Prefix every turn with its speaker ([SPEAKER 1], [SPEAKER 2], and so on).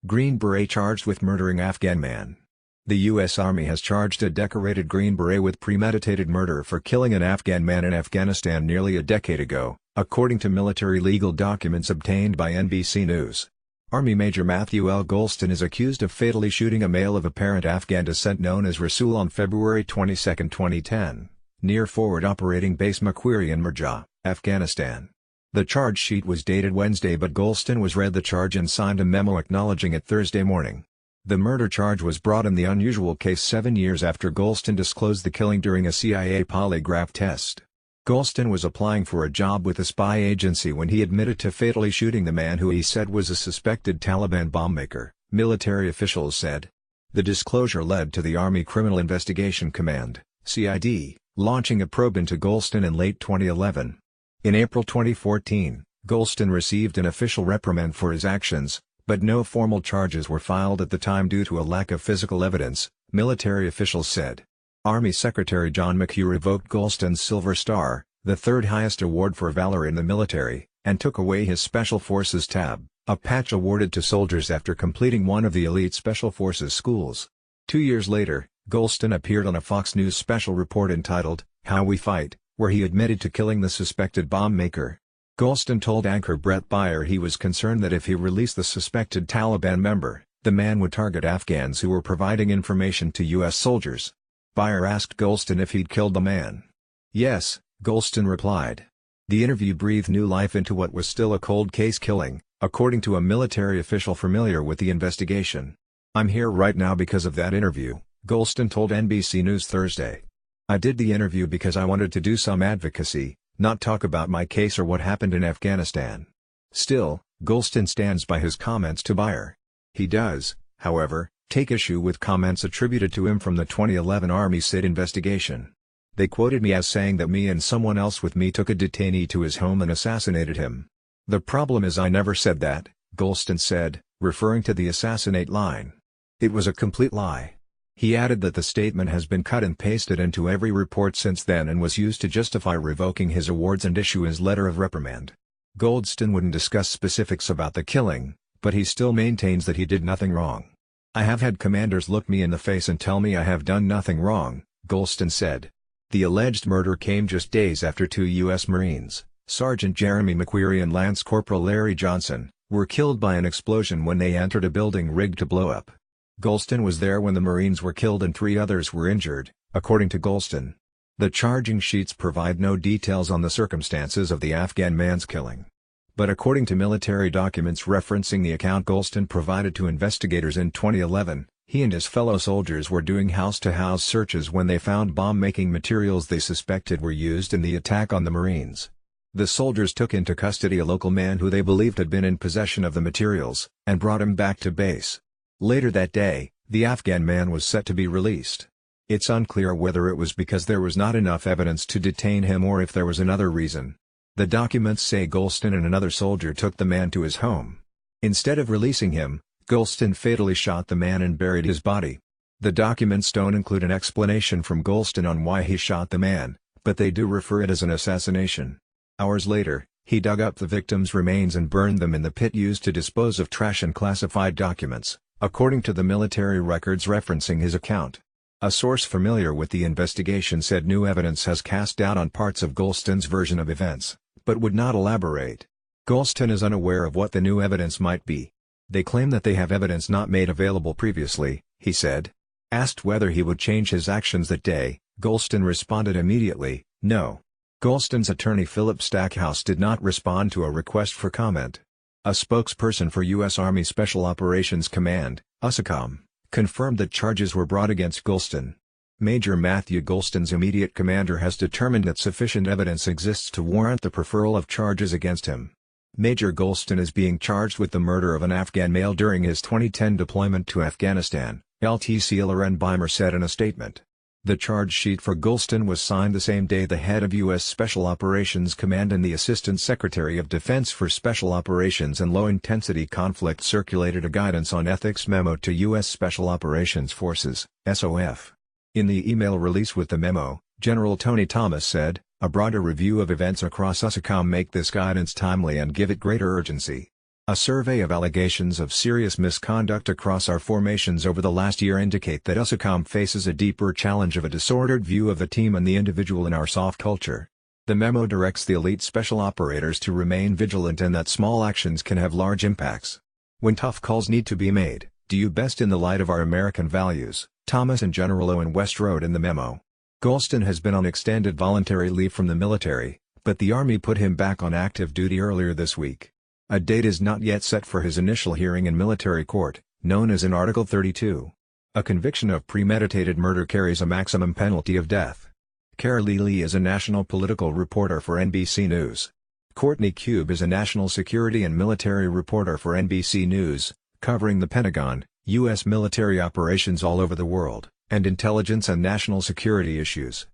[SPEAKER 1] Green Beret charged with murdering Afghan man. The U.S. Army has charged a decorated Green Beret with premeditated murder for killing an Afghan man in Afghanistan nearly a decade ago, according to military legal documents obtained by NBC News. Army Major Matthew L. Golston is accused of fatally shooting a male of apparent Afghan descent known as Rasul on February 22, 2010, near Forward Operating Base Macquarie in Marja, Afghanistan. The charge sheet was dated Wednesday, but Golston was read the charge and signed a memo acknowledging it Thursday morning. The murder charge was brought in the unusual case 7 years after Golston disclosed the killing during a CIA polygraph test. Golston was applying for a job with a spy agency when he admitted to fatally shooting the man who he said was a suspected Taliban bombmaker, military officials said. The disclosure led to the Army Criminal Investigation Command, CID, launching a probe into Golston in late 2011. In April 2014, Golston received an official reprimand for his actions, but no formal charges were filed at the time due to a lack of physical evidence, military officials said. Army Secretary John McHugh revoked Golston's Silver Star, the third highest award for valor in the military, and took away his Special Forces tab, a patch awarded to soldiers after completing one of the elite Special Forces schools. 2 years later, Golston appeared on a Fox News special report entitled, How We Fight, where he admitted to killing the suspected bomb maker. Golston told anchor Brett Baier he was concerned that if he released the suspected Taliban member, the man would target Afghans who were providing information to U.S. soldiers. Baier asked Golston if he'd killed the man. Yes, Golston replied. The interview breathed new life into what was still a cold case killing, according to a military official familiar with the investigation. I'm here right now because of that interview, Golston told NBC News Thursday. I did the interview because I wanted to do some advocacy, not talk about my case or what happened in Afghanistan. Still, Golston stands by his comments to Baier. He does, however, take issue with comments attributed to him from the 2011 Army SID investigation. They quoted me as saying that me and someone else with me took a detainee to his home and assassinated him. The problem is I never said that, Golston said, referring to the assassinate line. It was a complete lie. He added that the statement has been cut and pasted into every report since then and was used to justify revoking his awards and issue his letter of reprimand. Golston wouldn't discuss specifics about the killing, but he still maintains that he did nothing wrong. I have had commanders look me in the face and tell me I have done nothing wrong, Golston said. The alleged murder came just days after 2 U.S. Marines, Sergeant Jeremy McQuarrie and Lance Corporal Larry Johnson, were killed by an explosion when they entered a building rigged to blow up. Golston was there when the Marines were killed and 3 others were injured, according to Golston. The charging sheets provide no details on the circumstances of the Afghan man's killing. But according to military documents referencing the account Golston provided to investigators in 2011, he and his fellow soldiers were doing house-to-house searches when they found bomb-making materials they suspected were used in the attack on the Marines. The soldiers took into custody a local man who they believed had been in possession of the materials, and brought him back to base. Later that day, the Afghan man was set to be released. It's unclear whether it was because there was not enough evidence to detain him or if there was another reason. The documents say Golston and another soldier took the man to his home. Instead of releasing him, Golston fatally shot the man and buried his body. The documents don't include an explanation from Golston on why he shot the man, but they do refer it as an assassination. Hours later, he dug up the victim's remains and burned them in the pit used to dispose of trash and classified documents, according to the military records referencing his account. A source familiar with the investigation said new evidence has cast doubt on parts of Golston's version of events, but would not elaborate. Golston is unaware of what the new evidence might be. They claim that they have evidence not made available previously, he said. Asked whether he would change his actions that day, Golston responded immediately, no. Golston's attorney Philip Stackhouse did not respond to a request for comment. A spokesperson for U.S. Army Special Operations Command, USACOM, confirmed that charges were brought against Golston. Major Matthew Golston's immediate commander has determined that sufficient evidence exists to warrant the preferral of charges against him. Major Golston is being charged with the murder of an Afghan male during his 2010 deployment to Afghanistan, LTC Loren Beimer said in a statement. The charge sheet for Golston was signed the same day the head of U.S. Special Operations Command and the Assistant Secretary of Defense for Special Operations and Low-Intensity Conflict circulated a guidance on ethics memo to U.S. Special Operations Forces, SOF. In the email release with the memo, General Tony Thomas said, "A broader review of events across USACOM make this guidance timely and give it greater urgency. A survey of allegations of serious misconduct across our formations over the last year indicate that USACOM faces a deeper challenge of a disordered view of the team and the individual in our soft culture. The memo directs the elite special operators to remain vigilant and that small actions can have large impacts. When tough calls need to be made, do you best in the light of our American values, Thomas and General Owen West wrote in the memo. Golston has been on extended voluntary leave from the military, but the Army put him back on active duty earlier this week. A date is not yet set for his initial hearing in military court, known as in Article 32. A conviction of premeditated murder carries a maximum penalty of death. Carolee Lee is a national political reporter for NBC News. Courtney Cube is a national security and military reporter for NBC News, covering the Pentagon, U.S. military operations all over the world, and intelligence and national security issues.